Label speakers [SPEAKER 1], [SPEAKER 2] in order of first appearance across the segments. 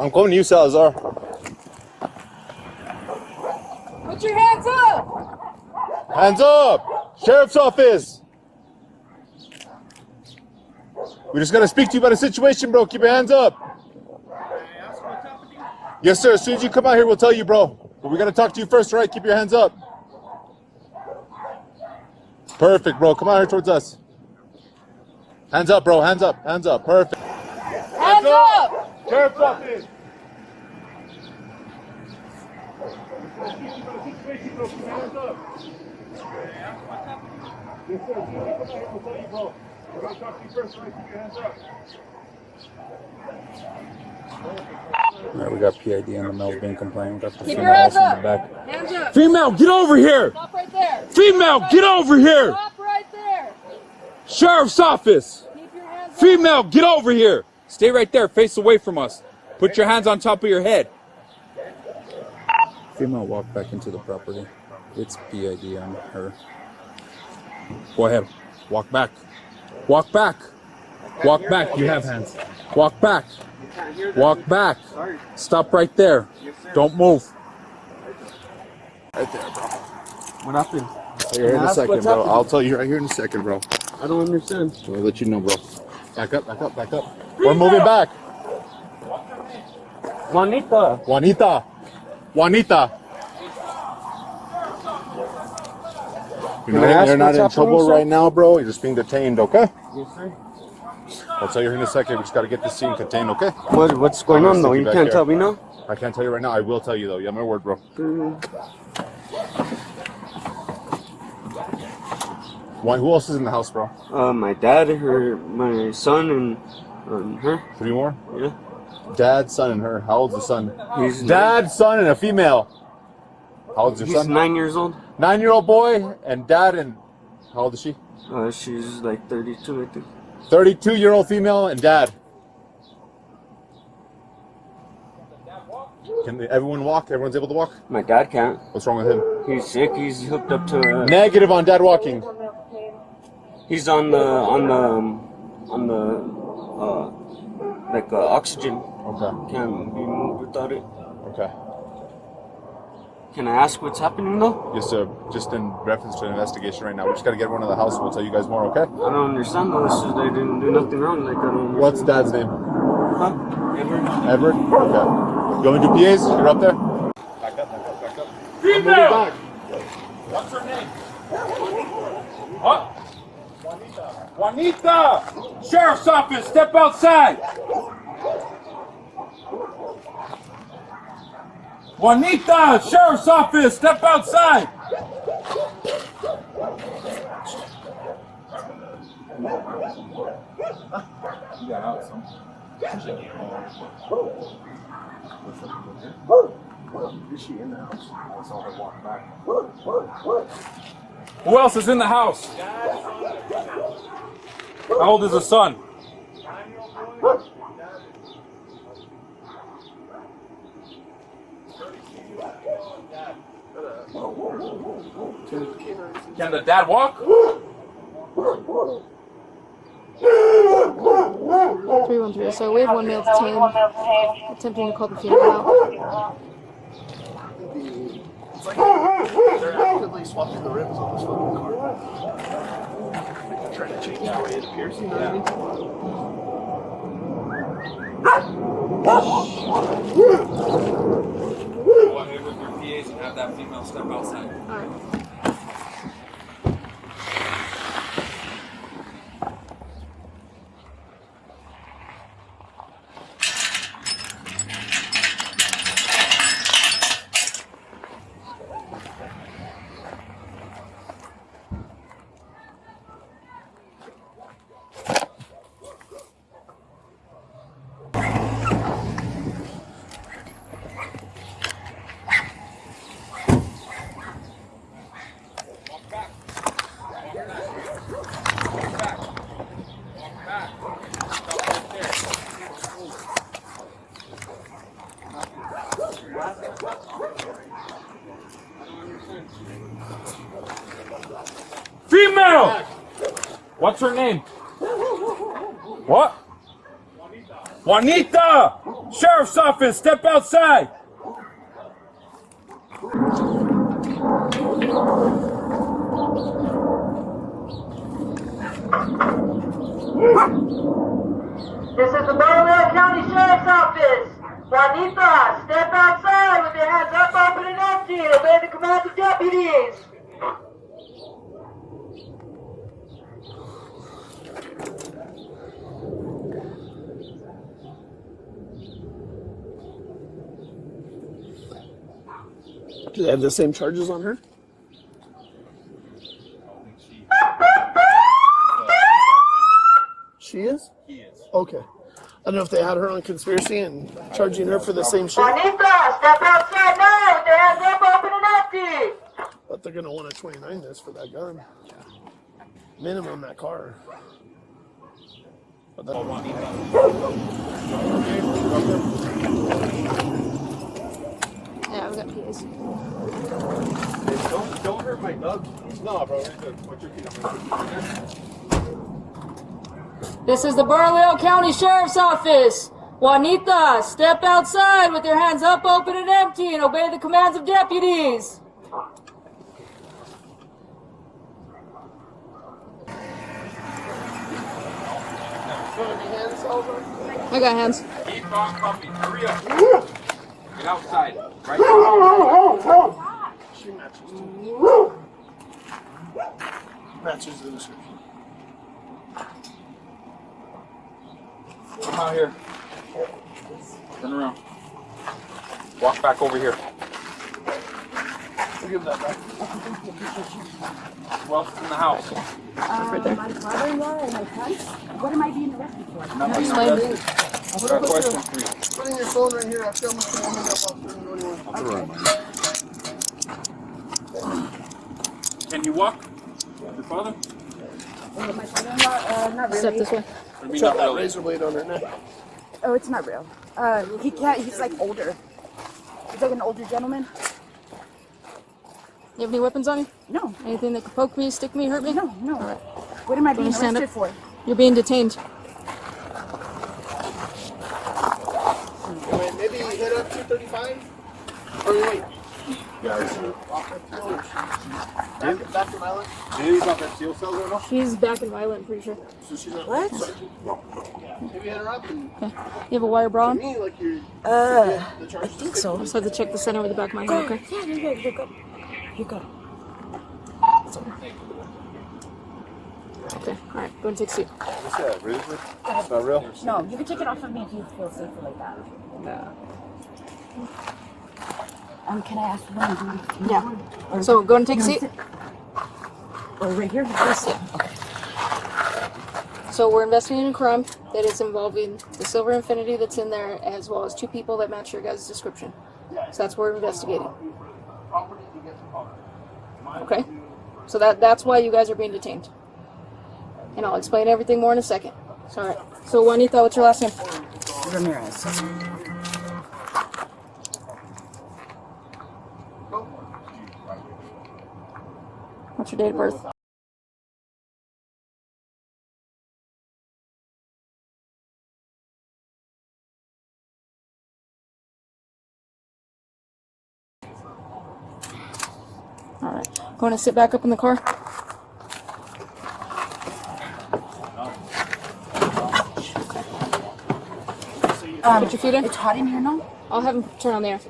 [SPEAKER 1] I'm calling you, Salazar.
[SPEAKER 2] Put your hands up!
[SPEAKER 1] Hands up! Sheriff's office! We just gotta speak to you about a situation, bro. Keep your hands up. Yes, sir. As soon as you come out here, we'll tell you, bro. But we gotta talk to you first, all right? Keep your hands up. Perfect, bro. Come out here towards us. Hands up, bro. Hands up. Hands up. Perfect.
[SPEAKER 2] Hands up!
[SPEAKER 1] Sheriff's office!
[SPEAKER 3] Alright, we got PID on the male being complained. We got the
[SPEAKER 2] Keep
[SPEAKER 3] female
[SPEAKER 2] your hands
[SPEAKER 3] also in
[SPEAKER 2] up!
[SPEAKER 3] the back.
[SPEAKER 2] Hands up!
[SPEAKER 3] Female, get over here!
[SPEAKER 2] Stop right there!
[SPEAKER 3] Female, get over here!
[SPEAKER 2] Stop right there!
[SPEAKER 3] Sheriff's office!
[SPEAKER 2] Keep your hands up!
[SPEAKER 3] Female, get over here! Stay right there, face away from us. Put your hands on top of your head. Female, walk back into the property. It's PID on her. Go ahead. Walk back. Walk back. Walk back. You have hands. Walk back. Walk back. Stop right there. Don't move.
[SPEAKER 1] Right there, bro.
[SPEAKER 4] What happened?
[SPEAKER 1] Here in a second, bro. I'll tell you right here in a second, bro.
[SPEAKER 4] I don't understand.
[SPEAKER 1] I'll let you know, bro. Back up, back up, back up. We're moving back.
[SPEAKER 4] Juanita.
[SPEAKER 1] Juanita. Juanita. You're not in trouble right now, bro. You're just being detained, okay?
[SPEAKER 4] Yes, sir.
[SPEAKER 1] I'll tell you here in a second. We just got to get this scene contained, okay?
[SPEAKER 4] What's going on, though? You can't tell me now?
[SPEAKER 1] I can't tell you right now. I will tell you, though. Yeah, my word, bro. Who else is in the house, bro?
[SPEAKER 4] My dad, my son, and her.
[SPEAKER 1] 3 more?
[SPEAKER 4] Yeah.
[SPEAKER 1] Dad, son, and her. How old's the son?
[SPEAKER 4] He's
[SPEAKER 1] Dad, son, and a female. How old's your
[SPEAKER 4] He's
[SPEAKER 1] son?
[SPEAKER 4] 9 years old.
[SPEAKER 1] 9-year-old boy, and dad, and how old is she?
[SPEAKER 4] She's like 32, I think.
[SPEAKER 1] 32-year-old female, and dad. Can everyone walk? Everyone's able to walk?
[SPEAKER 4] My dad can't.
[SPEAKER 1] What's wrong with him?
[SPEAKER 4] He's sick. He's hooked up to.
[SPEAKER 1] Negative on dad walking.
[SPEAKER 4] He's on the oxygen.
[SPEAKER 1] Okay.
[SPEAKER 4] Can't be moved without it.
[SPEAKER 1] Okay.
[SPEAKER 4] Can I ask what's happening though?
[SPEAKER 1] Yes, sir. Just in reference to an investigation right now. We just got to get everyone to the house. We'll tell you guys more, okay?
[SPEAKER 4] I don't understand though. They didn't do nothing wrong. Like I don't understand.
[SPEAKER 1] What's dad's name?
[SPEAKER 4] Huh? Edward?
[SPEAKER 1] Edward? Okay. You want me to do PAs? You're up there? Back up, back up, back up.
[SPEAKER 3] Female! What's her name? What? Juanita! Sheriff's office, step outside! Juanita! Sheriff's office, step outside! You got out some.
[SPEAKER 1] Is she in the house? I saw her walk back.
[SPEAKER 3] Who else is in the house? How old is the son? Can the dad walk?
[SPEAKER 5] 313. So we have one male detained, attempting to call the female out.
[SPEAKER 6] It's like they're actively swapping the rims on this fucking car. They're trying to change the way it appears, you know what I mean?
[SPEAKER 3] Go ahead with your PAs and have that female step outside.
[SPEAKER 5] Alright.
[SPEAKER 3] Female! What's her name? What? Juanita! Sheriff's office, step outside.
[SPEAKER 7] This is the Bolivar County Sheriff's Office. Juanita, step outside with your hands up, open and empty, and obey the commands of deputies.
[SPEAKER 6] Do they have the same charges on her? She is?
[SPEAKER 1] He is.
[SPEAKER 6] Okay. I don't know if they had her on conspiracy and charging her for the same shit,
[SPEAKER 7] Juanita, step outside now with your hands up, open and empty.
[SPEAKER 6] but they're gonna want a 29 this for that gun. Minimum that car. But
[SPEAKER 5] Yeah, we got PAs.
[SPEAKER 1] Don't hurt my dog. No, bro. Put your feet up.
[SPEAKER 2] This is the Bernalillo County Sheriff's Office. Juanita, step outside with your hands up, open and empty, and obey the commands of deputies.
[SPEAKER 5] I got hands.
[SPEAKER 3] Keep on puppy. Hurry up. Get outside. Right now.
[SPEAKER 6] she matches too. Matches the description.
[SPEAKER 3] Come out here. Turn around. Walk back over here.
[SPEAKER 6] We'll give that back.
[SPEAKER 3] Who else is in the house?
[SPEAKER 8] My father-in-law and my son. What am I being arrested for?
[SPEAKER 3] Nothing
[SPEAKER 5] Explain.
[SPEAKER 3] arrested. I got a question for you.
[SPEAKER 6] Put in your phone right here. I'll film the woman up off 31.
[SPEAKER 3] Can you walk? Your father?
[SPEAKER 8] My father-in-law, not really.
[SPEAKER 5] Step this way.
[SPEAKER 3] What do you mean
[SPEAKER 6] Shot
[SPEAKER 3] not
[SPEAKER 6] that
[SPEAKER 3] really?
[SPEAKER 6] razor blade on her neck.
[SPEAKER 8] Oh, it's not real. He can't. He's like older. He's like an older gentleman.
[SPEAKER 5] You have any weapons on you?
[SPEAKER 8] No,
[SPEAKER 5] Anything that could poke me, stick me, hurt me?
[SPEAKER 8] no. What am I being
[SPEAKER 5] Wanna stand
[SPEAKER 8] arrested
[SPEAKER 5] up?
[SPEAKER 8] for?
[SPEAKER 5] You're being detained.
[SPEAKER 6] Wait, maybe hit up 235? Or wait. Back to Milan?
[SPEAKER 1] He's got that steel cell going on.
[SPEAKER 5] She's back and violent, I'm pretty sure.
[SPEAKER 6] So she's not.
[SPEAKER 8] What?
[SPEAKER 6] Maybe hit her up and
[SPEAKER 5] You have a wire bra on?
[SPEAKER 6] me like you're.
[SPEAKER 8] I think so.
[SPEAKER 5] I just have to check the center with the back of my head, okay?
[SPEAKER 8] Yeah, you're good. You go.
[SPEAKER 5] Okay, alright, go and take a seat.
[SPEAKER 1] What's that? Really? It's not real?
[SPEAKER 8] No, you can take it off of me if you feel safer like that. Can I ask what I'm doing?
[SPEAKER 5] Yeah. So go and take a seat.
[SPEAKER 8] Oh, right here? Yes.
[SPEAKER 5] So we're investigating a crime that is involving the silver Infinity that's in there, as well as two people that match your guys' description. So that's what we're investigating. Okay? So that's why you guys are being detained. And I'll explain everything more in a second. Alright. So Juanita, what's your last name?
[SPEAKER 8] Ramirez.
[SPEAKER 5] What's your date of birth? Alright. Going to sit back up in the car? Put your feet in.
[SPEAKER 8] It's hot in here now?
[SPEAKER 5] I'll have him turn on the air.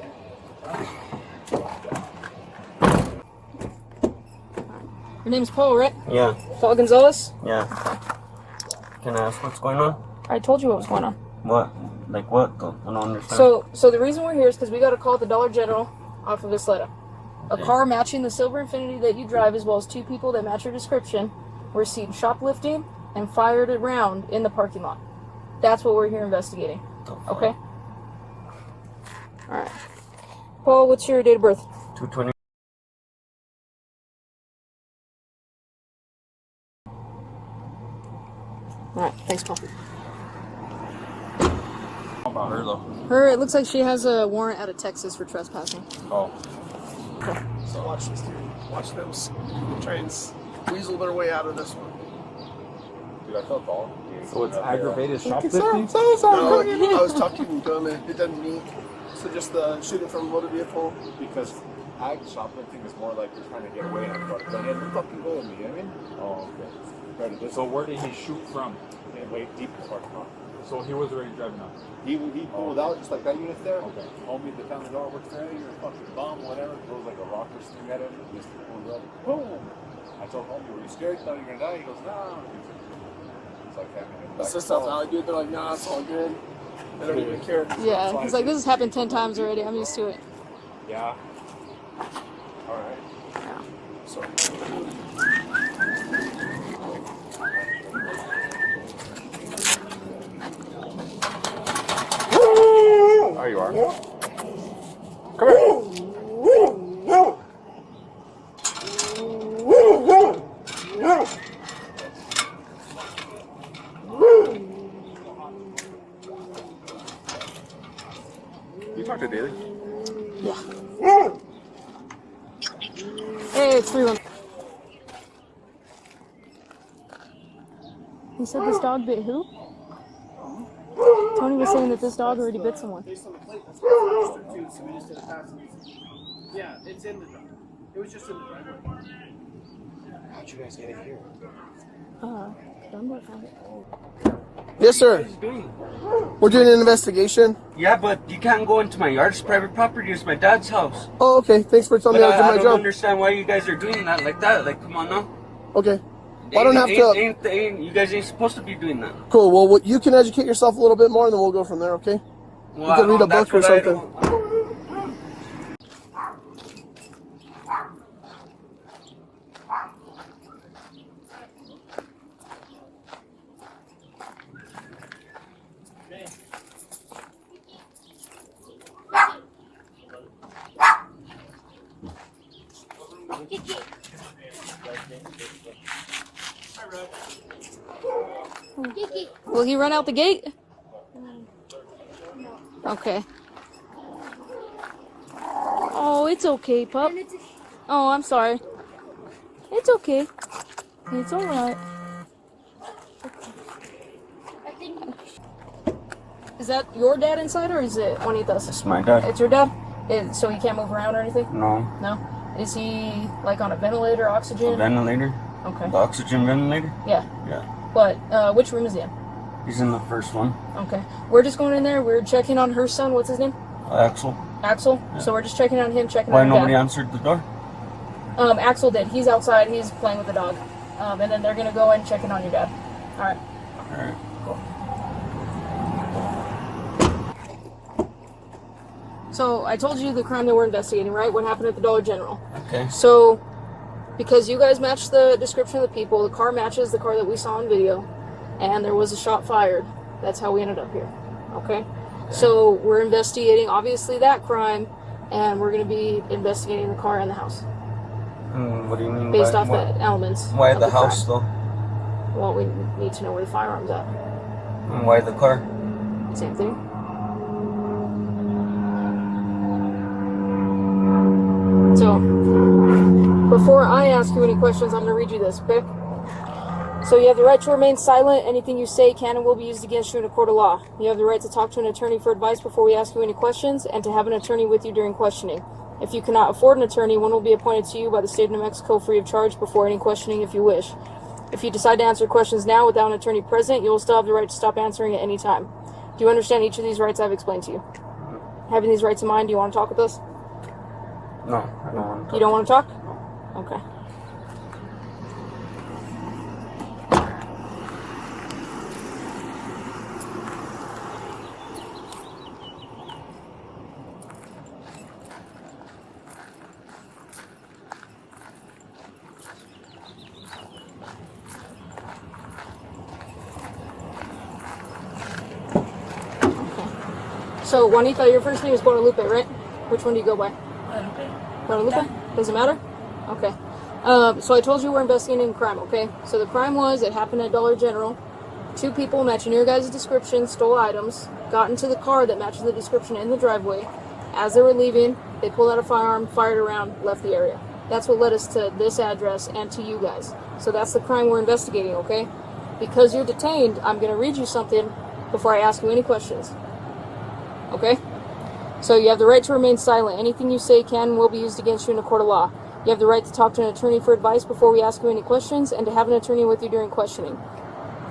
[SPEAKER 5] Your name's Paul, right?
[SPEAKER 4] Yeah,
[SPEAKER 5] Paul Gonzalez?
[SPEAKER 4] yeah. Can I ask what's going on?
[SPEAKER 5] I told you what was going on.
[SPEAKER 4] What? Like what though? I don't understand.
[SPEAKER 5] So the reason we're here is because we got a call at the Dollar General off of Isleta. A car matching the silver Infinity that you drive, as well as two people that match your description, were seen shoplifting and fired a round in the parking lot. That's what we're here investigating. Okay? Alright. Paul, what's your date of birth?
[SPEAKER 4] 220.
[SPEAKER 5] Alright, thanks, Paul.
[SPEAKER 3] How about her though?
[SPEAKER 5] Her, it looks like she has a warrant out of Texas for trespassing.
[SPEAKER 3] Oh.
[SPEAKER 6] So watch this, dude. Watch them try and weasel their way out of this one.
[SPEAKER 1] dude. I felt all.
[SPEAKER 3] So it's aggravated
[SPEAKER 6] No,
[SPEAKER 3] shoplifting?
[SPEAKER 6] I was talking to him and it doesn't meet. So just shooting from a motor vehicle.
[SPEAKER 1] Because ag shoplifting is more like you're trying to get away. And like, hey, you fucking go with me, you know what I mean?
[SPEAKER 3] Oh, okay.
[SPEAKER 1] Right,
[SPEAKER 3] So where did he shoot from?
[SPEAKER 1] way deep in the parking lot.
[SPEAKER 3] So he was already driving up.
[SPEAKER 1] He pulled out just like that unit there.
[SPEAKER 3] Okay.
[SPEAKER 1] Homie that found the door works there. You're a fucking bum, whatever. Throws like a rock or something at him. He just pulls up. Boom. I told homie, were you scared? Thought you were gonna die? He goes, no. It's like having him back.
[SPEAKER 6] It's just South Valley, dude. They're like, nah, it's all good. They don't even care.
[SPEAKER 5] Yeah, he's like, this has happened 10 times already. I'm used to it.
[SPEAKER 1] Yeah. All right.
[SPEAKER 5] Yeah.
[SPEAKER 6] So.
[SPEAKER 1] Oh, you are? Come here. You talk to Daly?
[SPEAKER 5] Yeah. Hey, it's 3-1. He said this dog bit who? Tony was saying that this dog already bit someone.
[SPEAKER 6] Based on the plate, that's what it's registered to, so we just didn't pass it. Yeah, it's in the driveway. It was just in the driveway. How'd you guys get it here?
[SPEAKER 5] Dunbar found it.
[SPEAKER 6] Yes, sir.
[SPEAKER 4] Doing?
[SPEAKER 6] We're doing an investigation.
[SPEAKER 4] Yeah, but you can't go into my yard. It's private property. It's my dad's house.
[SPEAKER 6] Oh, okay. Thanks for telling me how to do
[SPEAKER 4] I
[SPEAKER 6] my
[SPEAKER 4] don't
[SPEAKER 6] job.
[SPEAKER 4] understand why you guys are doing that like that. Like, come on now.
[SPEAKER 6] Okay. Well, I don't have to.
[SPEAKER 4] You guys ain't supposed to be doing that.
[SPEAKER 6] Cool. Well, you can educate yourself a little bit more, and then we'll go from there. Okay.
[SPEAKER 4] Well,
[SPEAKER 6] You can read a
[SPEAKER 4] that's
[SPEAKER 6] book or
[SPEAKER 4] what I
[SPEAKER 6] something.
[SPEAKER 4] don't-
[SPEAKER 5] Will he run out the gate? Okay. Oh, it's okay, pup. Oh, I'm sorry. It's okay. It's alright. Is that your dad inside or is it Juanita's?
[SPEAKER 4] It's my dad.
[SPEAKER 5] It's your dad? So he can't move around or anything?
[SPEAKER 4] No.
[SPEAKER 5] No? Is he like on a ventilator, oxygen?
[SPEAKER 4] A ventilator?
[SPEAKER 5] Okay.
[SPEAKER 4] The oxygen ventilator?
[SPEAKER 5] Yeah.
[SPEAKER 4] Yeah.
[SPEAKER 5] But which room is he in?
[SPEAKER 4] He's in the first one.
[SPEAKER 5] Okay. We're just going in there. We're checking on her son. What's his name?
[SPEAKER 4] Axel.
[SPEAKER 5] Axel. Yeah. So we're just checking on him, checking
[SPEAKER 4] Why
[SPEAKER 5] on
[SPEAKER 4] nobody
[SPEAKER 5] dad.
[SPEAKER 4] answered the door?
[SPEAKER 5] Axel did. He's outside. He's playing with the dog. And then they're gonna go and check in on your dad. All right.
[SPEAKER 4] All right.
[SPEAKER 5] Cool. So I told you the crime that we're investigating, right? What happened at the Dollar General.
[SPEAKER 4] Okay.
[SPEAKER 5] So, because you guys matched the description of the people, the car matches the car that we saw on video, and there was a shot fired. That's how we ended up here. Okay? So we're investigating, obviously, that crime, and we're going to be investigating the car and the house.
[SPEAKER 4] What do you mean
[SPEAKER 5] based
[SPEAKER 4] by
[SPEAKER 5] off the elements.
[SPEAKER 4] Why
[SPEAKER 5] of
[SPEAKER 4] the house,
[SPEAKER 5] crime.
[SPEAKER 4] though?
[SPEAKER 5] Well, we need to know where the firearm's at.
[SPEAKER 4] And why the car?
[SPEAKER 5] Same thing. So, before I ask you any questions, I'm going to read you this, okay? So you have the right to remain silent. Anything you say can and will be used against you in a court of law. You have the right to talk to an attorney for advice before we ask you any questions, and to have an attorney with you during questioning. If you cannot afford an attorney, one will be appointed to you by the state of New Mexico free of charge before any questioning if you wish. If you decide to answer questions now without an attorney present, you will still have the right to stop answering at any time. Do you understand each of these rights I've explained to you? Having these rights in mind, do you want to talk with us?
[SPEAKER 4] No, I don't want to talk.
[SPEAKER 5] You don't want to talk? Okay. So, Juanita, your first name is Guadalupe, right? Which one do you go by? Guadalupe? Doesn't matter? Okay. So I told you we're investigating crime, okay? So the crime was, it happened at Dollar General. 2 people matching your guys' description stole items, got into the car that matches the description in the driveway. As they were leaving, they pulled out a firearm, fired around, left the area. That's what led us to this address and to you guys. So that's the crime we're investigating, okay? because you're detained, I'm going to read you something before I ask you any questions. Okay? So you have the right to remain silent. Anything you say can and will be used against you in a court of law. You have the right to talk to an attorney for advice before we ask you any questions, and to have an attorney with you during questioning.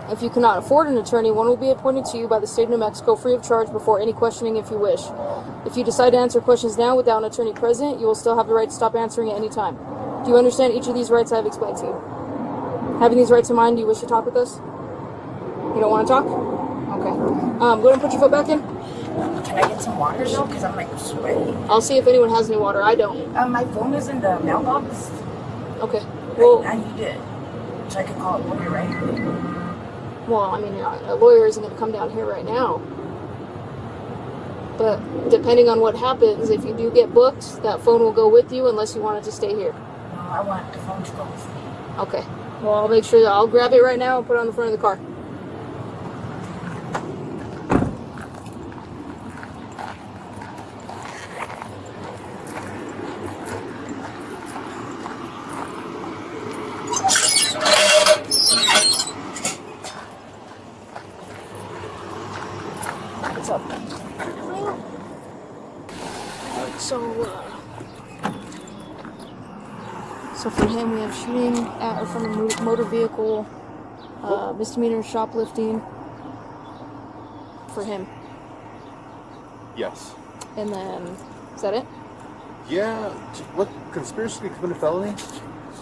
[SPEAKER 5] If you cannot afford an attorney, one will be appointed to you by the state of New Mexico free of charge before any questioning if you wish. If you decide to answer questions now without an attorney present, you will still have the right to stop answering at any time. Do you understand each of these rights I have explained to you? Having these rights in mind, do you wish to talk with us? You don't want to talk? Okay. Go ahead and put your foot back in.
[SPEAKER 8] Can I get some water though? Because I'm like sweaty.
[SPEAKER 5] I'll see if anyone has any water. I don't.
[SPEAKER 8] My phone is in the mailbox.
[SPEAKER 5] Okay. Well,
[SPEAKER 8] I need it. So I can call a lawyer, right?
[SPEAKER 5] Well, I mean, a lawyer isn't going to come down here right now. But depending on what happens, if you do get booked, that phone will go with you unless you want it to stay here.
[SPEAKER 8] No, I want the phone to go with me.
[SPEAKER 5] Okay. Well, I'll make sure that I'll grab it right now and put it on the front of the car. What's up? So for him, we have shooting at or from a motor vehicle, misdemeanor shoplifting. For him,
[SPEAKER 1] Yes.
[SPEAKER 5] and then is that it?
[SPEAKER 1] Yeah. What, conspiracy to commit a felony?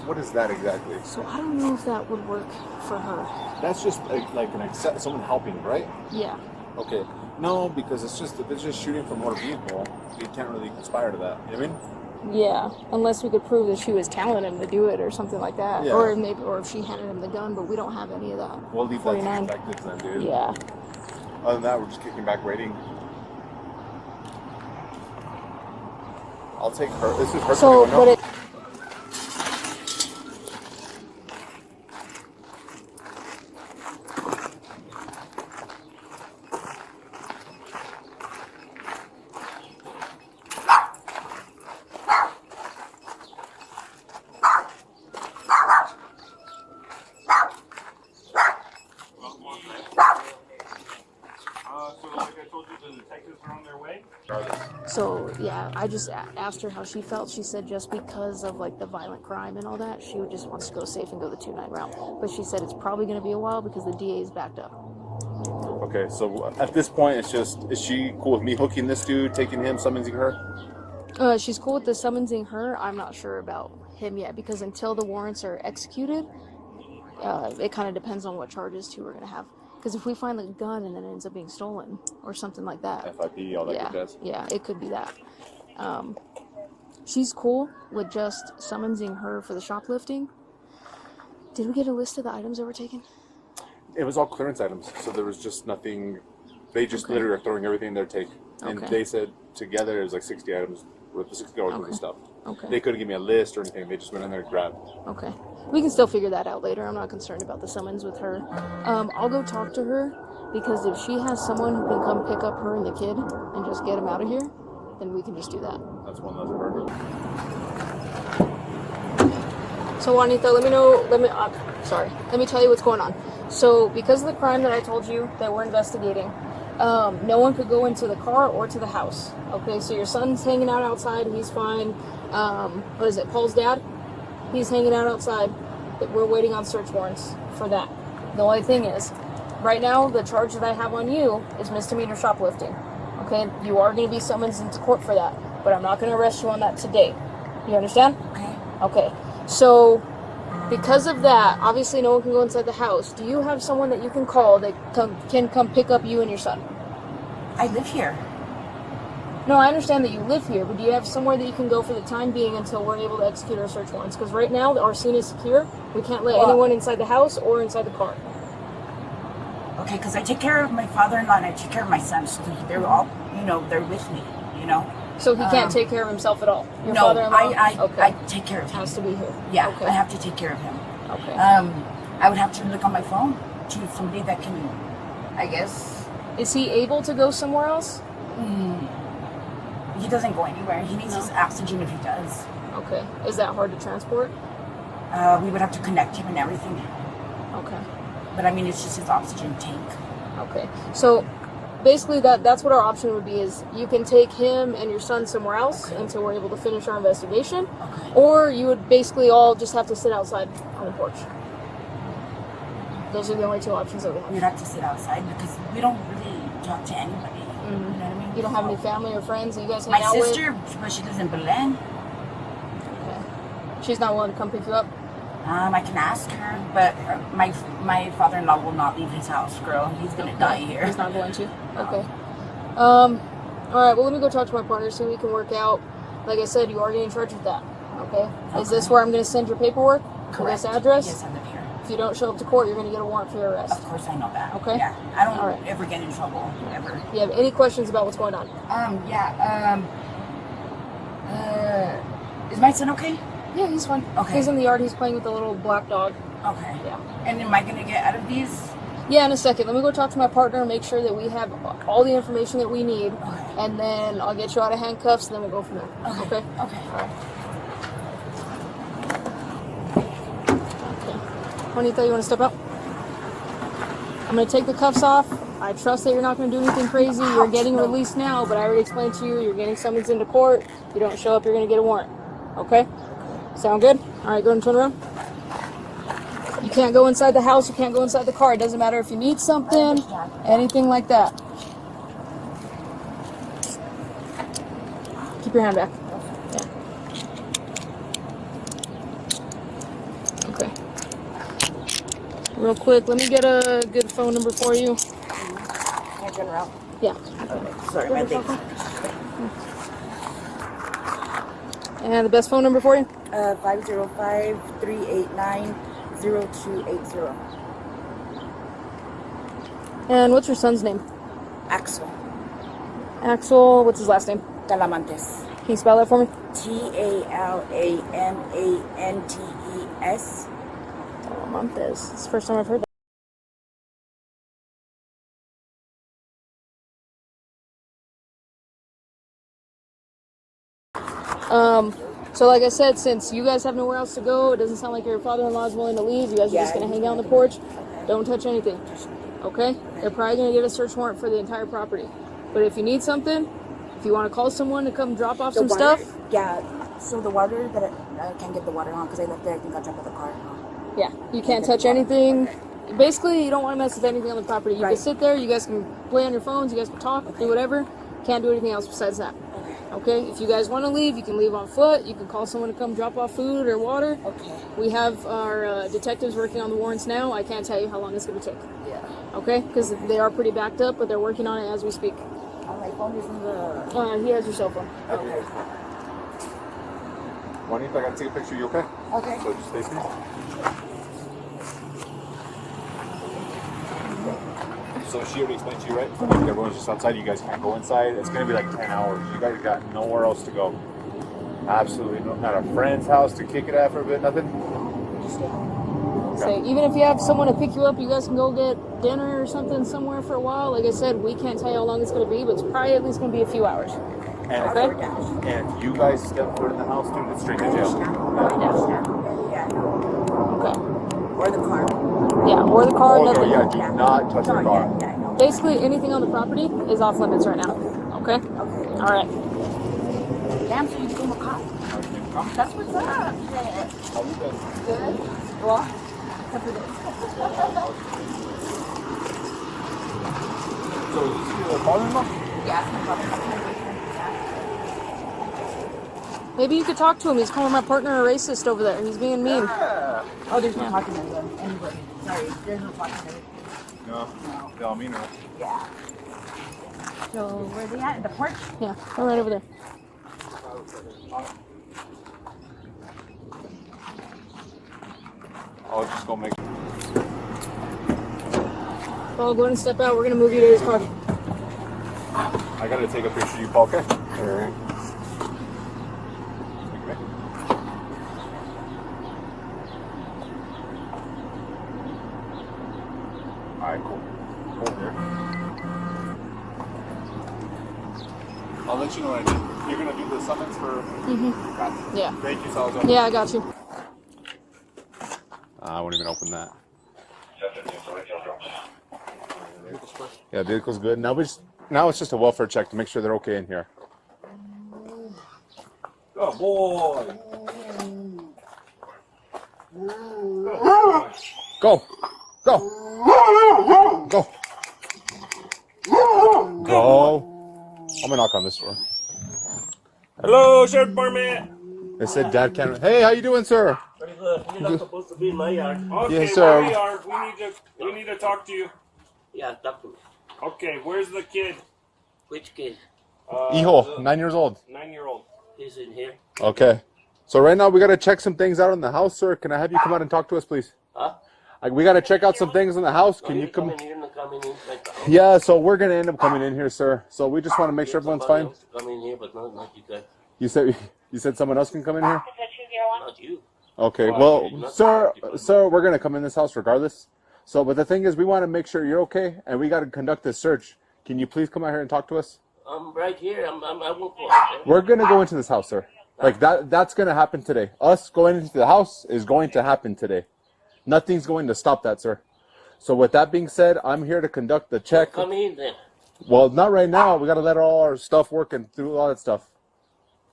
[SPEAKER 1] What is that exactly?
[SPEAKER 5] So I don't know if that would work for her.
[SPEAKER 1] That's just like someone helping, right?
[SPEAKER 5] Yeah.
[SPEAKER 1] Okay. No, because it's just if it's just shooting from a motor vehicle, you can't really conspire to that. You know what I mean?
[SPEAKER 5] Yeah, unless we could prove that she was telling him to do it or something like that,
[SPEAKER 1] Yeah.
[SPEAKER 5] or if she handed him the gun, but we don't have any of that.
[SPEAKER 1] We'll leave that to
[SPEAKER 5] 49.
[SPEAKER 1] detectives then, dude.
[SPEAKER 5] Yeah.
[SPEAKER 1] Other than that, we're just kicking back waiting. I'll take her. This is her.
[SPEAKER 5] So,
[SPEAKER 1] no?
[SPEAKER 5] but it. So yeah, I just asked her how she felt. She said just because of like the violent crime and all that, she would just wants to go safe and go the 2-9 route. But she said it's probably going to be a while because the DA is backed up.
[SPEAKER 1] Okay, so at this point, it's just, is she cool with me hooking this dude, taking him, summoning her?
[SPEAKER 5] She's cool with the summonsing her. I'm not sure about him yet because until the warrants are executed, it kind of depends on what charges too we're going to have. Because if we find the gun and then it ends up being stolen or something like that.
[SPEAKER 1] FIP, all that good jazz.
[SPEAKER 5] Yeah, it could be that. She's cool with just summonsing her for the shoplifting. Did we get a list of the items that were taken?
[SPEAKER 1] It was all clearance items, so there was just nothing. They just literally are throwing everything in their take. And they said together it was like 60 items with the $60 worth of stuff.
[SPEAKER 5] Okay.
[SPEAKER 1] They couldn't give me a list or anything. They just went in there and grabbed.
[SPEAKER 5] Okay. We can still figure that out later. I'm not concerned about the summons with her. I'll go talk to her because if she has someone who can come pick up her and the kid and just get him out of here, then we can just do that.
[SPEAKER 1] That's one less murder.
[SPEAKER 5] So Juanita, let me tell you what's going on. So because of the crime that I told you that we're investigating, no one could go into the car or to the house. Okay, so your son's hanging out outside, he's fine. What is it, Paul's dad? He's hanging out outside. We're waiting on search warrants for that. The only thing is, right now, the charge that I have on you is misdemeanor shoplifting. Okay, you are going to be summoned into court for that, but I'm not going to arrest you on that today. You understand?
[SPEAKER 8] Okay.
[SPEAKER 5] Okay, so because of that, obviously no one can go inside the house. Do you have someone that you can call that can come pick up you and your son?
[SPEAKER 8] I live here.
[SPEAKER 5] No, I understand that you live here, but do you have somewhere that you can go for the time being until we're able to execute our search warrants? Because right now, our scene is secure. We can't let anyone inside the house or inside the car.
[SPEAKER 8] Okay, because I take care of my father-in-law and I take care of my son. So they're all, they're with me,
[SPEAKER 5] So he can't take care of himself at all? Your
[SPEAKER 8] no,
[SPEAKER 5] father-in-law?
[SPEAKER 8] I take care of him.
[SPEAKER 5] Has to be here.
[SPEAKER 8] Yeah,
[SPEAKER 5] Okay.
[SPEAKER 8] I have to take care of him.
[SPEAKER 5] Okay.
[SPEAKER 8] I would have to look on my phone to somebody that can, I guess.
[SPEAKER 5] Is he able to go somewhere else?
[SPEAKER 8] He doesn't go anywhere. He needs his oxygen if he does.
[SPEAKER 5] Okay. Is that hard to transport?
[SPEAKER 8] We would have to connect him and everything.
[SPEAKER 5] Okay.
[SPEAKER 8] But I mean, it's just his oxygen tank.
[SPEAKER 5] Okay. So basically that's what our option would be is you can take him and your son somewhere else until we're able to finish our investigation.
[SPEAKER 8] Okay.
[SPEAKER 5] Or you would basically all just have to sit outside on the porch. Those are the only two options that we have.
[SPEAKER 8] We'd have to sit outside because we don't really talk to anybody. You know what I mean?
[SPEAKER 5] You don't have any family or friends that you guys hang
[SPEAKER 8] My
[SPEAKER 5] out
[SPEAKER 8] sister, but she lives in Belen.
[SPEAKER 5] with? Okay. She's not willing to come pick you up?
[SPEAKER 8] I can ask her, but my father-in-law will not leave his house, girl. He's gonna die here.
[SPEAKER 5] He's not going to? Okay. Alright, well, let me go talk to my partner, see what we can work out. Like I said, you are getting charged with that. Okay? Is this where I'm going to send your paperwork? To this address?
[SPEAKER 8] Yes, I live here.
[SPEAKER 5] If you don't show up to court, you're going to get a warrant for your arrest.
[SPEAKER 8] Of course, I know that.
[SPEAKER 5] Okay?
[SPEAKER 8] Yeah, I don't
[SPEAKER 5] Alright.
[SPEAKER 8] ever get in trouble, ever.
[SPEAKER 5] You have any questions about what's going on?
[SPEAKER 8] Is my son okay?
[SPEAKER 5] Yeah, he's fine.
[SPEAKER 8] Okay.
[SPEAKER 5] He's in the yard. He's playing with the little black dog.
[SPEAKER 8] Okay.
[SPEAKER 5] Yeah.
[SPEAKER 8] And am I gonna get out of these?
[SPEAKER 5] Yeah, in a second. Let me go talk to my partner and make sure that we have all the information that we need.
[SPEAKER 8] Okay.
[SPEAKER 5] And then I'll get you out of handcuffs, and then we'll go from there. Okay?
[SPEAKER 8] Okay.
[SPEAKER 5] All right. Juanita, you want to step up? I'm going to take the cuffs off. I trust that you're not going to do anything crazy. You're getting released now, but I already explained to you, you're getting summons into court. If you don't show up, you're going to get a warrant. Okay? Sound good? All right, go ahead and turn around. You can't go inside the house. You can't go inside the car. It doesn't matter if you need something, anything like that. Keep your hand back. Yeah. Okay. Real quick, let me get a good phone number for you.
[SPEAKER 8] Can I turn around?
[SPEAKER 5] Yeah.
[SPEAKER 8] Sorry, my thing.
[SPEAKER 5] And the best phone number for you?
[SPEAKER 8] 505-389-0280.
[SPEAKER 5] And what's your son's name?
[SPEAKER 8] Axel
[SPEAKER 5] Axel, what's his last name?
[SPEAKER 8] Talamantes.
[SPEAKER 5] Can you spell that for me?
[SPEAKER 8] Talamantes.
[SPEAKER 5] Montes. It's the first time I've heard that. So like I said, since you guys have nowhere else to go, it doesn't sound like your father-in-law is willing to leave. You guys are just going to hang out on the porch. Don't touch anything. Okay? They're probably going to get a search warrant for the entire property. But if you need something, if you want to call someone to come drop off some stuff.
[SPEAKER 8] Yeah. So the water that I can't get the water on because I left it. I think I dropped at the car.
[SPEAKER 5] Yeah, you can't touch anything. Basically, you don't want to mess with anything on the property. You can sit there, you guys can play on your phones, you guys can talk, do whatever. Can't do anything else besides that. Okay? If you guys want to leave, you can leave on foot. You can call someone to come drop off food or water.
[SPEAKER 8] Okay.
[SPEAKER 5] We have our detectives working on the warrants now. I can't tell you how long it's going to take.
[SPEAKER 8] Yeah.
[SPEAKER 5] Okay? Because they are pretty backed up, but they're working on it as we speak.
[SPEAKER 8] My phone is in the...
[SPEAKER 5] He has your cell phone.
[SPEAKER 8] Okay.
[SPEAKER 1] Juanita, I gotta take a picture. You okay?
[SPEAKER 8] Okay.
[SPEAKER 1] So just stay still. So she already explained to you, right? Everyone's just outside. You guys can't go inside. It's gonna be like 10 hours. You guys got nowhere else to go. Absolutely no. Not a friend's house to kick it at for a bit. Nothing.
[SPEAKER 5] So even if you have someone to pick you up, you guys can go get dinner or something somewhere for a while. Like I said, we can't tell you how long it's going to be, but it's probably at least going to be a few hours.
[SPEAKER 1] And
[SPEAKER 5] Okay?
[SPEAKER 1] and if you guys step foot in the house, dude, it's straight to jail.
[SPEAKER 8] Yeah.
[SPEAKER 5] Okay.
[SPEAKER 8] Or the car.
[SPEAKER 5] Yeah, or the car,
[SPEAKER 1] Oh, no,
[SPEAKER 5] nothing.
[SPEAKER 1] yeah, do not touch the car.
[SPEAKER 8] Yeah, I know.
[SPEAKER 5] Basically, anything on the property is off limits right now. Okay?
[SPEAKER 8] Okay.
[SPEAKER 5] All right.
[SPEAKER 8] Damn, so you became a cop. That's what's up.
[SPEAKER 1] How you been?
[SPEAKER 8] Good. Well, except for this.
[SPEAKER 1] So is this your father-in-law?
[SPEAKER 8] Yeah, it's my brother. That's my boyfriend. Yeah.
[SPEAKER 5] Maybe you could talk to him. He's calling my partner a racist over there. He's being mean.
[SPEAKER 1] Yeah.
[SPEAKER 8] Oh, there's no talking to anybody. Sorry, there's no talking to anybody.
[SPEAKER 1] No, tell me no.
[SPEAKER 8] Yeah. So, where are they at? The porch?
[SPEAKER 5] Yeah, go right over there.
[SPEAKER 1] I'll just go make.
[SPEAKER 5] Paul, go ahead and step out. We're going to move you to his car.
[SPEAKER 1] I gotta take a picture of you, Paul. Okay. Alright. Alright, cool. Over here. I'll let you know what I do. You're gonna do the summons for. Gotcha.
[SPEAKER 5] Yeah.
[SPEAKER 1] Thank you, Salazar.
[SPEAKER 5] Yeah, I got you.
[SPEAKER 1] I won't even open that. Yeah, vehicle's good. Now it's just a welfare check to make sure they're okay in here.
[SPEAKER 6] Oh boy.
[SPEAKER 1] Go. Go. Go. Go. I'm gonna knock on this door.
[SPEAKER 6] Hello, Sheriff Department.
[SPEAKER 1] They said Dad can't. Hey, how you doing, sir?
[SPEAKER 9] Pretty good. You're not supposed to be in my yard.
[SPEAKER 6] Okay,
[SPEAKER 1] Yes, sir.
[SPEAKER 6] where we are. We need to talk to you.
[SPEAKER 9] Yeah, talk to me.
[SPEAKER 6] Okay, where's the kid?
[SPEAKER 9] Which kid?
[SPEAKER 1] Iho, 9 years old.
[SPEAKER 6] 9-year-old.
[SPEAKER 9] He's in here.
[SPEAKER 1] Okay. So right now we gotta check some things out in the house, sir. Can I have you come out and talk to us, please?
[SPEAKER 9] Huh?
[SPEAKER 1] We gotta check out some things in the house. Can
[SPEAKER 9] Are
[SPEAKER 1] you come?
[SPEAKER 9] coming here and coming inside the house?
[SPEAKER 1] Yeah. So we're gonna end up coming in here, sir. So we just want to make sure everyone's
[SPEAKER 9] Somebody
[SPEAKER 1] fine.
[SPEAKER 9] else to come in here, but not you guys.
[SPEAKER 1] You said someone else can come in here.
[SPEAKER 9] Not you.
[SPEAKER 1] Okay. Well, sir, we're gonna come in this house regardless. So, but the thing is, we want to make sure you're okay, and we got to conduct this search. Can you please come out here and talk to us?
[SPEAKER 9] I'm right here. I won't go.
[SPEAKER 1] We're gonna go into this house, sir. Like that's gonna happen today. Us going into the house is going to happen today. Nothing's going to stop that, sir. So with that being said, I'm here to conduct the check.
[SPEAKER 9] Come in then.
[SPEAKER 1] Well, not right now. We got to let all our stuff work and through all that stuff.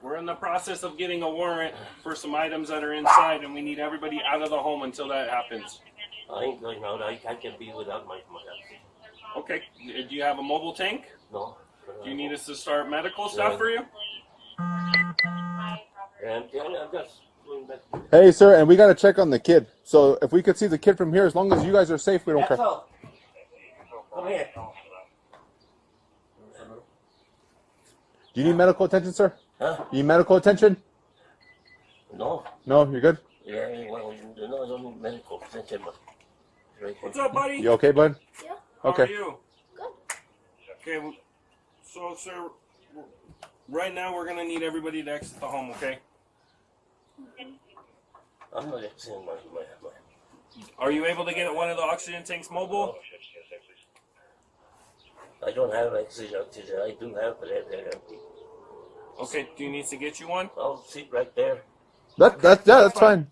[SPEAKER 6] We're in the process of getting a warrant for some items that are inside, and we need everybody out of the home until that happens.
[SPEAKER 9] I ain't going out. I can be without my
[SPEAKER 6] Okay. Do you have a mobile tank?
[SPEAKER 9] No.
[SPEAKER 6] Do you need us to start medical stuff for you?
[SPEAKER 9] And I'm just going back.
[SPEAKER 1] Hey, sir, and we got to check on the kid. So if we could see the kid from here, as long as you guys are safe, we don't care.
[SPEAKER 9] Come here.
[SPEAKER 1] Do you need medical attention, sir?
[SPEAKER 9] Huh?
[SPEAKER 1] You need medical attention?
[SPEAKER 9] No.
[SPEAKER 1] No, you're good?
[SPEAKER 9] Yeah, well, no, I don't need medical attention, but right here.
[SPEAKER 6] What's up, buddy?
[SPEAKER 1] You okay, bud?
[SPEAKER 5] Yeah.
[SPEAKER 6] How
[SPEAKER 1] Okay.
[SPEAKER 6] are you? Good. Okay, so, sir, right now we're going to need everybody to exit the home, okay?
[SPEAKER 9] I'm not exiting my.
[SPEAKER 6] Are you able to get one of the oxygen tanks mobile?
[SPEAKER 9] I don't have oxygen. I do have, but they're empty.
[SPEAKER 6] Okay, do you need to get you one?
[SPEAKER 9] I'll sit right there.
[SPEAKER 1] That's fine.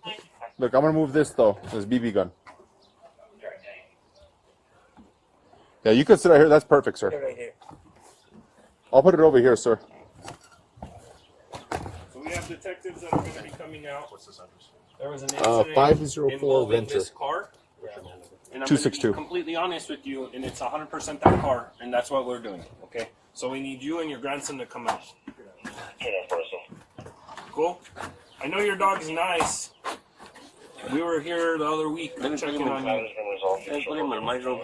[SPEAKER 1] Look, I'm going to move this, though, this BB gun. Yeah, you can sit right here. That's perfect, sir.
[SPEAKER 9] Right here.
[SPEAKER 1] I'll put it over here, sir.
[SPEAKER 6] So we have detectives that are going to be coming out. What's this address? There was an incident
[SPEAKER 1] 504
[SPEAKER 6] involving
[SPEAKER 1] Venture.
[SPEAKER 6] this car. And I'm
[SPEAKER 1] 262.
[SPEAKER 6] Gonna be completely honest with you, and it's 100% that car, and that's what we're doing, okay? So we need you and your grandson to come out. Cool? I know your dog's nice. We were here the other week checking on you.
[SPEAKER 9] I put him in my room.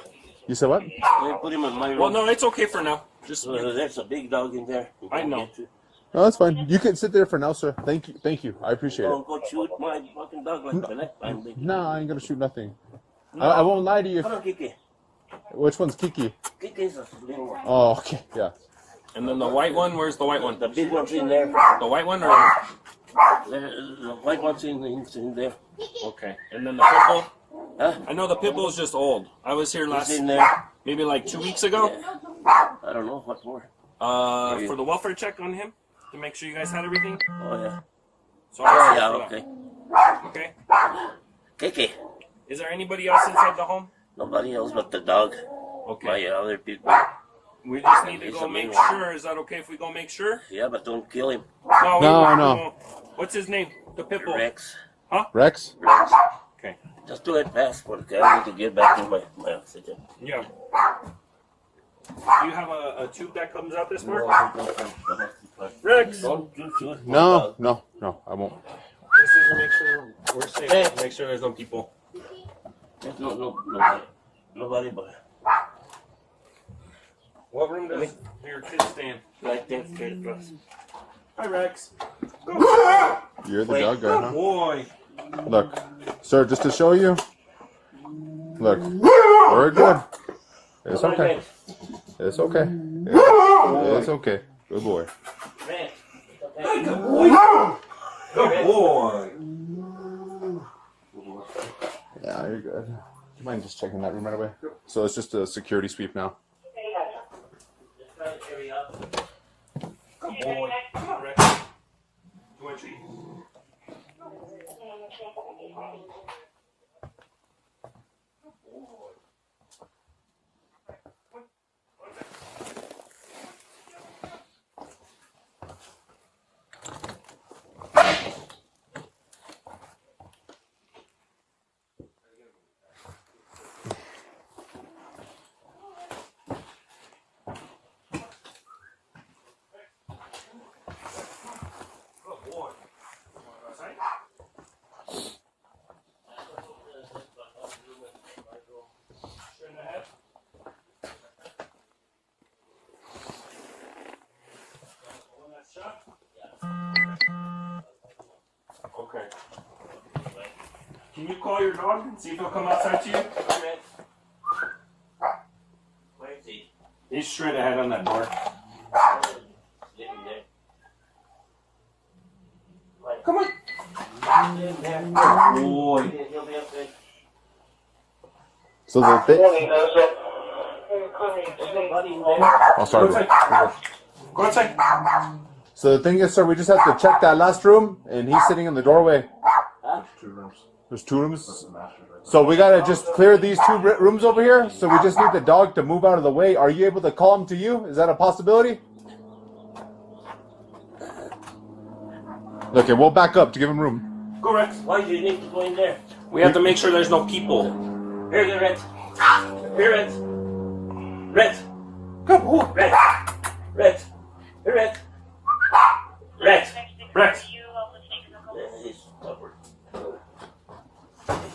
[SPEAKER 1] You said what?
[SPEAKER 9] I put him in my room.
[SPEAKER 6] Well, no, it's okay for now. Just
[SPEAKER 9] There's a big dog in there.
[SPEAKER 6] I know.
[SPEAKER 1] No, that's fine. You can sit there for now, sir. Thank you. I appreciate it.
[SPEAKER 9] Don't go shoot my fucking dog like that. I'm big.
[SPEAKER 1] No, I ain't gonna shoot nothing. I won't lie to you.
[SPEAKER 9] Hold on, Kiki.
[SPEAKER 1] Which one's Kiki?
[SPEAKER 9] Kiki's a little one.
[SPEAKER 1] Oh, okay, yeah.
[SPEAKER 6] And then the white one, where's the white one?
[SPEAKER 9] The big one's in there.
[SPEAKER 6] The white one or?
[SPEAKER 9] The white one's in there.
[SPEAKER 6] Okay. And then the pit bull?
[SPEAKER 9] Huh?
[SPEAKER 6] I know the pit bull's just old. I was here
[SPEAKER 9] It's in there.
[SPEAKER 6] maybe like 2 weeks ago.
[SPEAKER 9] I don't know what more.
[SPEAKER 6] For the welfare check on him to make sure you guys had everything.
[SPEAKER 9] Oh, yeah.
[SPEAKER 6] So
[SPEAKER 9] Oh,
[SPEAKER 6] I'll
[SPEAKER 9] yeah,
[SPEAKER 6] start for
[SPEAKER 9] okay.
[SPEAKER 6] that. Okay.
[SPEAKER 9] Kiki.
[SPEAKER 6] Is there anybody else inside the home?
[SPEAKER 9] Nobody else but the dog.
[SPEAKER 6] Okay.
[SPEAKER 9] My other people.
[SPEAKER 6] We just need to
[SPEAKER 9] He's
[SPEAKER 6] go
[SPEAKER 9] a
[SPEAKER 6] make
[SPEAKER 9] big one.
[SPEAKER 6] sure. Is that okay if we go make sure?
[SPEAKER 9] Yeah, but don't kill him.
[SPEAKER 6] No, we
[SPEAKER 1] No,
[SPEAKER 6] won't.
[SPEAKER 1] no.
[SPEAKER 6] What's his name? The pit bull.
[SPEAKER 9] Rex.
[SPEAKER 1] Rex?
[SPEAKER 9] Rex.
[SPEAKER 6] Okay.
[SPEAKER 9] Just do it fast, porque I need to get back in my oxygen.
[SPEAKER 6] Yeah. Do you have a tube that comes out this far? Rex!
[SPEAKER 9] Don't you shoot my
[SPEAKER 1] No,
[SPEAKER 9] dog.
[SPEAKER 1] no, I won't.
[SPEAKER 6] This is to make sure we're safe. Make sure there's no people.
[SPEAKER 9] There's nobody but
[SPEAKER 6] What room does your kid stay in?
[SPEAKER 9] right there straight across.
[SPEAKER 6] Hi, Rex.
[SPEAKER 1] You're the
[SPEAKER 9] Wait.
[SPEAKER 1] dog guy, huh?
[SPEAKER 6] Boy.
[SPEAKER 1] Look, sir, just to show you. Look, we're good. It's okay. It's okay. It's okay. Good boy.
[SPEAKER 9] Rex.
[SPEAKER 6] Good boy.
[SPEAKER 1] Yeah, you're good. Do you mind just checking that room right away? So it's just a security sweep now.
[SPEAKER 9] Just try to hurry up.
[SPEAKER 6] Good boy. Come on, Rex. You want to treat? Okay. Can you call your dog and see if he'll come outside to you?
[SPEAKER 9] Okay. Where is he?
[SPEAKER 6] He's straight ahead on that door.
[SPEAKER 9] Getting there.
[SPEAKER 6] Come on.
[SPEAKER 9] Getting there.
[SPEAKER 6] Boy.
[SPEAKER 9] He'll be up there.
[SPEAKER 3] So the thing.
[SPEAKER 9] There's nobody in there.
[SPEAKER 3] Oh, sorry.
[SPEAKER 6] Go outside. Go outside.
[SPEAKER 3] So the thing is, sir, we just have to check that last room, and he's sitting in the doorway.
[SPEAKER 9] Huh?
[SPEAKER 3] There's 2 rooms. So we gotta just clear these 2 rooms over here. So we just need the dog to move out of the way. Are you able to call him to you? Is that a possibility? Okay, we'll back up to give him room.
[SPEAKER 6] Go, Rex.
[SPEAKER 9] Why do you need to go in there?
[SPEAKER 6] We have to make sure there's no people.
[SPEAKER 9] Here, you Red. Here, Red. Red.
[SPEAKER 6] Come on.
[SPEAKER 9] Red. Red. Here, Red. Red.
[SPEAKER 6] Rex.
[SPEAKER 9] He's stubborn.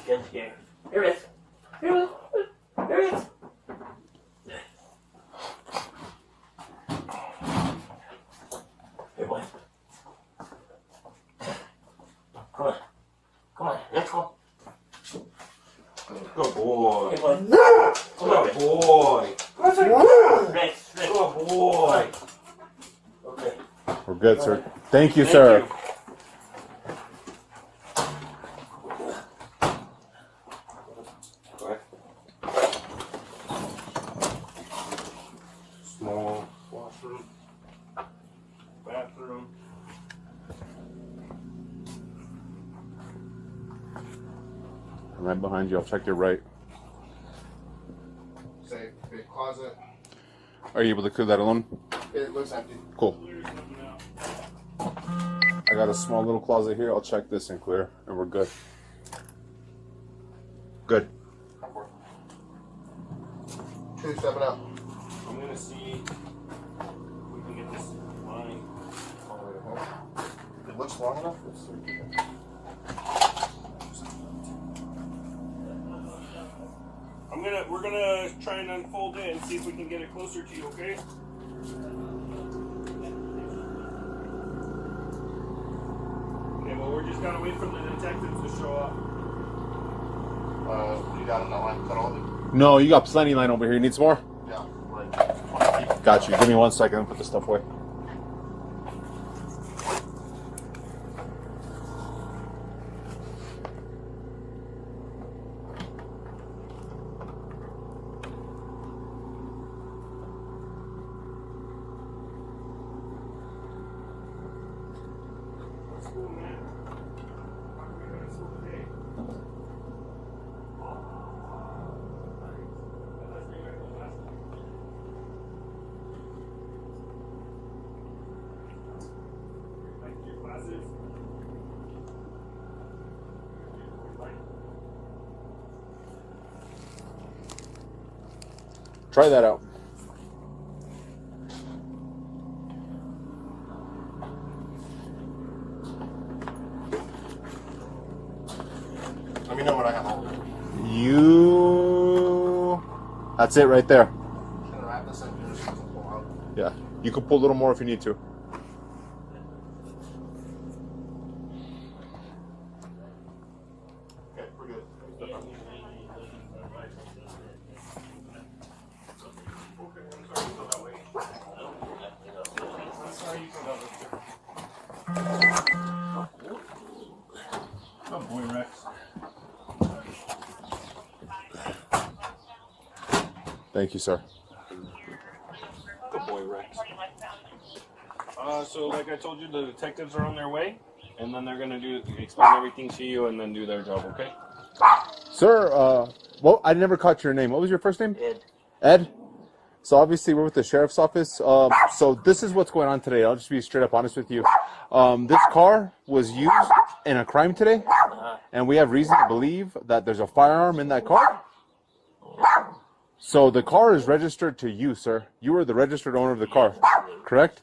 [SPEAKER 9] Get scared. Here, Red. Here, Red. Here, Red. Here, boy. Come on. Come on. Let's go.
[SPEAKER 6] Good boy.
[SPEAKER 9] Here, boy. Come on,
[SPEAKER 6] Good boy.
[SPEAKER 9] Rex. Rex.
[SPEAKER 6] Good boy.
[SPEAKER 9] Okay.
[SPEAKER 3] We're good, sir. Thank you, sir.
[SPEAKER 6] you. Small washroom. Bathroom.
[SPEAKER 3] I'm right behind you. I'll check your right.
[SPEAKER 10] Say, big closet.
[SPEAKER 3] Are you able to clear that alone?
[SPEAKER 10] It looks empty.
[SPEAKER 3] Cool. I got a small little closet here. I'll check this and clear, and we're good. Good.
[SPEAKER 10] 2 stepping out.
[SPEAKER 6] I'm gonna see if we can get this line.
[SPEAKER 10] All the way to home. It looks long enough. Let's see.
[SPEAKER 6] We're gonna try and unfold it and see if we can get it closer to you, okay? Okay, well we're just gotta wait for the detectives to show up.
[SPEAKER 10] You got enough line cut all the.
[SPEAKER 3] No, you got plenty line over here. You need some more?
[SPEAKER 10] Yeah, like 20 feet.
[SPEAKER 3] Got you. Give me 1 second and put this stuff away.
[SPEAKER 6] That's cool, man. How can we do this all day? Let's bring back those last ones. Like your glasses.
[SPEAKER 3] Try that out.
[SPEAKER 10] Let me know what I have all.
[SPEAKER 3] That's it right there.
[SPEAKER 10] Should I wrap this in here so it doesn't pull out?
[SPEAKER 3] Yeah. You can pull a little more if you need to.
[SPEAKER 10] Okay, we're good.
[SPEAKER 6] Good boy, Rex.
[SPEAKER 3] Thank you, sir.
[SPEAKER 6] Good boy, Rex. So like I told you, the detectives are on their way, and then they're gonna explain everything to you, and then do their job. Okay?
[SPEAKER 3] Sir, well, I never caught your name. What was your first name?
[SPEAKER 9] Ed.
[SPEAKER 3] Ed? So obviously we're with the sheriff's office. So this is what's going on today. I'll just be straight up honest with you. This car was used in a crime today, and we have reason to believe that there's a firearm in that car. So the car is registered to you, sir. You are the registered owner of the car, correct?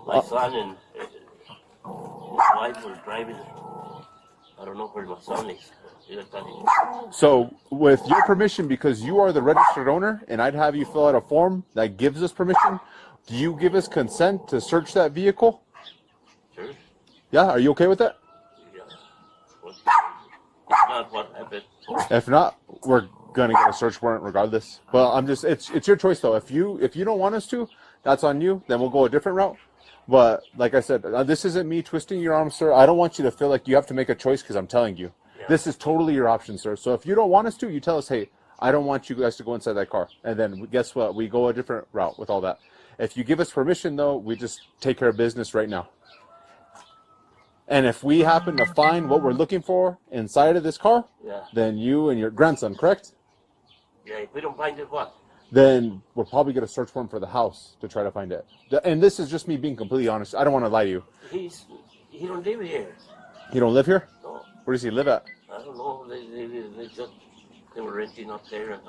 [SPEAKER 9] My son and his wife were driving. I don't know where my son is.
[SPEAKER 3] So with your permission, because you are the registered owner, and I'd have you fill out a form that gives us permission, do you give us consent to search that vehicle?
[SPEAKER 9] Sure.
[SPEAKER 3] Yeah, are you okay with that?
[SPEAKER 9] Yeah. not, what happened?
[SPEAKER 1] If not, we're gonna get a search warrant regardless. Well, I'm just it's your choice though. If you don't want us to, that's on you. Then we'll go a different route. But like I said, this isn't me twisting your arm, sir. I don't want you to feel like you have to make a choice because I'm telling you.
[SPEAKER 9] Yeah.
[SPEAKER 1] This is totally your option, sir. So if you don't want us to, you tell us, hey, I don't want you guys to go inside that car. And then guess what? We go a different route with all that. If you give us permission, though, we just take care of business right now. And if we happen to find what we're looking for inside of this car,
[SPEAKER 9] Yeah.
[SPEAKER 1] then you and your grandson, correct?
[SPEAKER 9] Yeah, if we don't find it, what?
[SPEAKER 1] Then we'll probably get a search warrant for the house to try to find it. And this is just me being completely honest. I don't want to lie to you.
[SPEAKER 9] He don't live here.
[SPEAKER 1] You don't live here?
[SPEAKER 9] No,
[SPEAKER 1] Where does he live at?
[SPEAKER 9] I don't know. They were renting up there. And,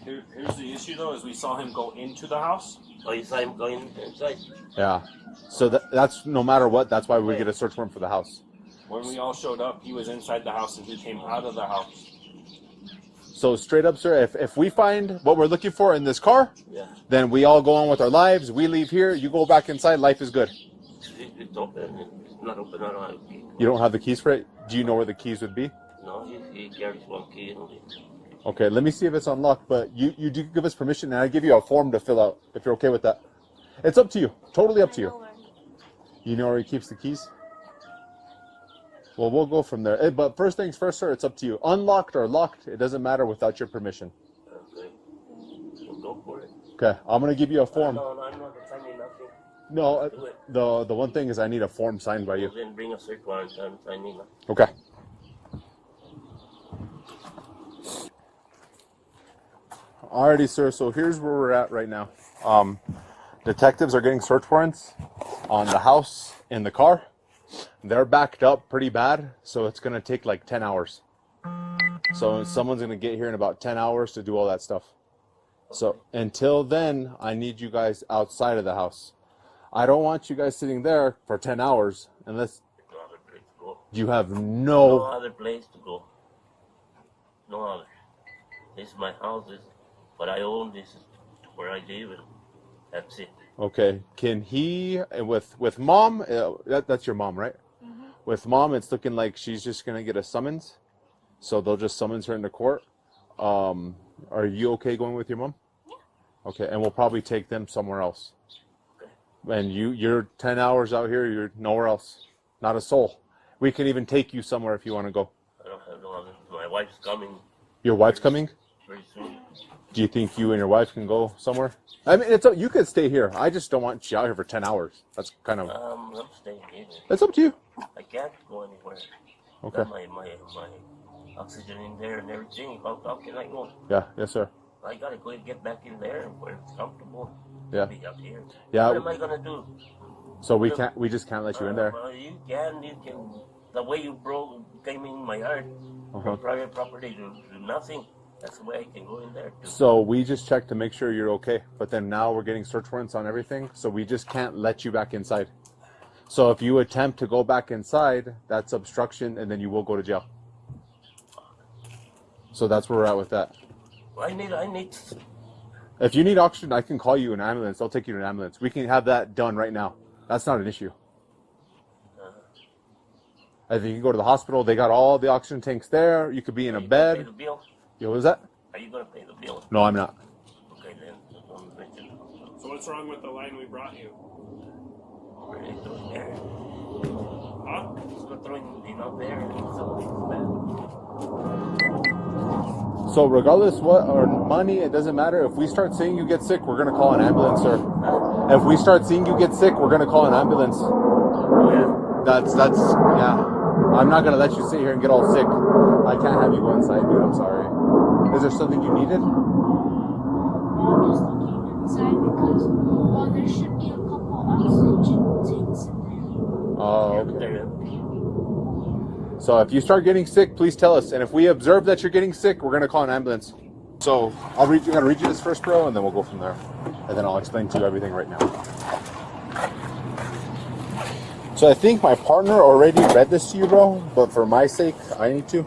[SPEAKER 3] Here's the issue, though, is we saw him go into the house.
[SPEAKER 9] oh, you saw him going inside?
[SPEAKER 1] Yeah. So that's no matter what, that's why we get a search warrant for the house.
[SPEAKER 3] When we all showed up, he was inside the house, and he came out of the house.
[SPEAKER 1] So straight up, sir, if we find what we're looking for in this car,
[SPEAKER 9] Yeah.
[SPEAKER 1] then we all go on with our lives. We leave here. You go back inside. Life is good.
[SPEAKER 9] It's open. It's not open. I don't have a key.
[SPEAKER 1] You don't have the keys for it? Do you know where the keys would be?
[SPEAKER 9] No, he carries one key only.
[SPEAKER 1] Okay, let me see if it's unlocked. But you do give us permission, and I give you a form to fill out if you're okay with that. It's up to you. Totally up to you. You know where he keeps the keys? Well, we'll go from there. But first things first, sir, it's up to you. Unlocked or locked, it doesn't matter without your permission.
[SPEAKER 9] Okay. We'll go for it.
[SPEAKER 1] Okay, I'm going to give you a form.
[SPEAKER 9] No, I'm not signing nothing.
[SPEAKER 1] No,
[SPEAKER 9] Do it.
[SPEAKER 1] the one thing is I need a form signed by you.
[SPEAKER 9] Then bring a search warrant and signing nothing.
[SPEAKER 1] Okay. Alrighty, sir. So here's where we're at right now. Detectives are getting search warrants on the house and the car. They're backed up pretty bad, so it's gonna take like 10 hours. So someone's gonna get here in about 10 hours to do all that stuff. So until then, I need you guys outside of the house. I don't want you guys sitting there for 10 hours unless
[SPEAKER 9] No other place to go.
[SPEAKER 1] you have
[SPEAKER 9] No other place to go. No other. This is my house. This is what I own. This is where I live, and that's it.
[SPEAKER 1] Okay, can he, with mom, that's your mom, right? Mm-hmm. With mom, it's looking like she's just going to get a summons. So they'll just summons her into court. Are you okay going with your mom? Yeah. Okay, and we'll probably take them somewhere else.
[SPEAKER 9] Okay.
[SPEAKER 1] And you're 10 hours out here, you're nowhere else. Not a soul. We can even take you somewhere if you want to go.
[SPEAKER 9] I don't have no other. My wife's coming
[SPEAKER 1] Your wife's coming?
[SPEAKER 9] very soon.
[SPEAKER 1] Do you think you and your wife can go somewhere? I mean, you could stay here. I just don't want you out here for 10 hours. That's kind of...
[SPEAKER 9] I'm staying here.
[SPEAKER 1] It's up to you.
[SPEAKER 9] I can't go anywhere.
[SPEAKER 1] Okay.
[SPEAKER 9] Got my oxygen in there and everything. How can I go?
[SPEAKER 1] Yeah, yes, sir.
[SPEAKER 9] I gotta go and get back in there where it's comfortable.
[SPEAKER 1] Yeah.
[SPEAKER 9] Be up here.
[SPEAKER 1] Yeah.
[SPEAKER 9] What am I gonna do?
[SPEAKER 1] So we just can't let you in there.
[SPEAKER 9] You can. The way you came in my heart from private property to nothing. That's the way I can go in there too.
[SPEAKER 1] So we just checked to make sure you're okay. But then now we're getting search warrants on everything. So we just can't let you back inside. So if you attempt to go back inside, that's obstruction and then you will go to jail. So that's where we're at with that.
[SPEAKER 9] I need.
[SPEAKER 1] If you need oxygen, I can call you an ambulance. I'll take you to an ambulance. We can have that done right now. That's not an issue. I think you can go to the hospital. They got all the oxygen tanks there. You could be in a bed.
[SPEAKER 9] Pay the bill?
[SPEAKER 1] Yo, what was that?
[SPEAKER 9] Are you gonna pay the bill?
[SPEAKER 1] No, I'm not.
[SPEAKER 9] Okay then. Don't mention it.
[SPEAKER 6] So what's wrong with the line we brought you?
[SPEAKER 9] Where are they throwing there?
[SPEAKER 6] Huh?
[SPEAKER 9] It's not throwing it out there. It's
[SPEAKER 1] So regardless what or money, it doesn't matter. If we start seeing you get sick, we're gonna call an ambulance, sir. If we start seeing you get sick, we're gonna call an ambulance. That's yeah. I'm not gonna let you sit here and get all sick. I can't have you go inside, dude. I'm sorry. Is there something you needed?
[SPEAKER 11] I'm just looking inside because, well, there should be a couple oxygen tanks in there.
[SPEAKER 1] Oh, okay. So if you start getting sick, please tell us. And if we observe that you're getting sick, we're gonna call an ambulance. So I'm gonna read you this first, bro, and then we'll go from there. And then I'll explain to you everything right now. So I think my partner already read this to you, bro, but for my sake, I need to.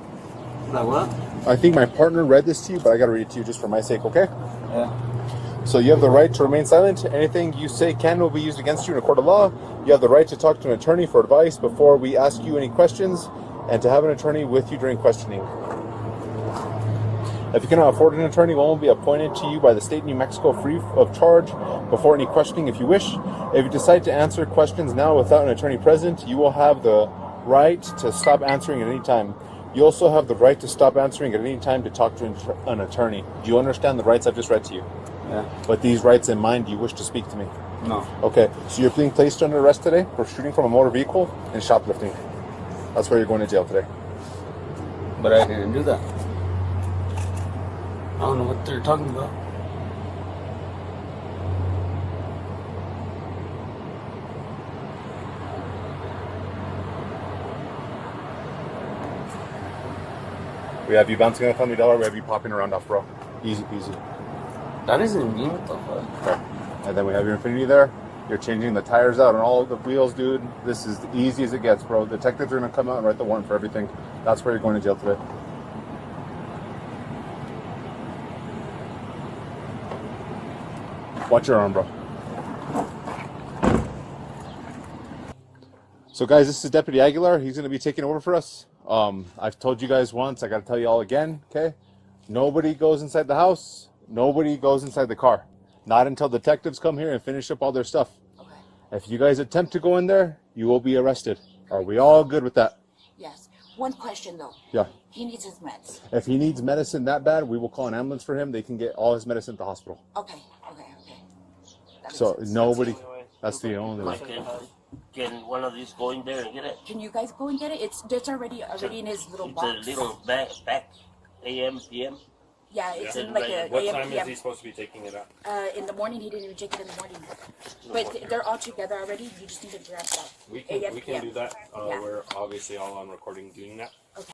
[SPEAKER 4] Like what?
[SPEAKER 1] I think my partner read this to you, but I gotta read it to you just for my sake, okay?
[SPEAKER 4] Yeah.
[SPEAKER 1] So you have the right to remain silent. Anything you say can will be used against you in a court of law. You have the right to talk to an attorney for advice before we ask you any questions, and to have an attorney with you during questioning. If you cannot afford an attorney, one will be appointed to you by the state of New Mexico free of charge before any questioning if you wish. If you decide to answer questions now without an attorney present, you will have the right to stop answering at any time. You also have the right to stop answering at any time to talk to an attorney. Do you understand the rights I've just read to you?
[SPEAKER 4] Yeah.
[SPEAKER 1] With these rights in mind, do you wish to speak to me?
[SPEAKER 4] No.
[SPEAKER 1] Okay, so you're being placed under arrest today for shooting from a motor vehicle and shoplifting. That's where you're going to jail today.
[SPEAKER 4] But I didn't do that. I don't know what they're talking about.
[SPEAKER 1] We have you bouncing on a $20. We have you popping around off, bro. Easy peasy.
[SPEAKER 4] That isn't me. What the fuck?
[SPEAKER 1] Okay. And then we have your Infinity there. You're changing the tires out on all of the wheels, dude. This is the easy as it gets, bro. Detectives are going to come out and write the warrant for everything. That's where you're going to jail today. Watch your arm, bro. So, guys, this is Deputy Aguilar. He's going to be taking over for us. I've told you guys once. I got to tell you all again, okay? Nobody goes inside the house. Nobody goes inside the car. Not until detectives come here and finish up all their stuff.
[SPEAKER 8] Okay.
[SPEAKER 1] If you guys attempt to go in there, you will be arrested. Are we all good with that?
[SPEAKER 8] Yes. One question though.
[SPEAKER 1] Yeah.
[SPEAKER 8] He needs his meds.
[SPEAKER 1] If he needs medicine that bad, we will call an ambulance for him. They can get all his medicine at the hospital.
[SPEAKER 8] Okay. That
[SPEAKER 1] So
[SPEAKER 8] makes sense.
[SPEAKER 1] nobody, that's the only way.
[SPEAKER 9] Can one of these go in there and get it?
[SPEAKER 8] Can you guys go and get it? It's already in his little
[SPEAKER 9] It's
[SPEAKER 8] box.
[SPEAKER 9] a little back AM, PM.
[SPEAKER 8] Yeah, it's in
[SPEAKER 9] Like,
[SPEAKER 8] like a
[SPEAKER 3] What
[SPEAKER 8] AM,
[SPEAKER 3] time
[SPEAKER 8] PM.
[SPEAKER 3] is he supposed to be taking it out?
[SPEAKER 8] In the morning, he didn't even take it in the morning. But they're all together already. You just need to grab that.
[SPEAKER 3] We can
[SPEAKER 8] AM,
[SPEAKER 3] do
[SPEAKER 8] PM.
[SPEAKER 3] that.
[SPEAKER 8] Yeah.
[SPEAKER 3] We're obviously all on recording doing that.
[SPEAKER 8] Okay.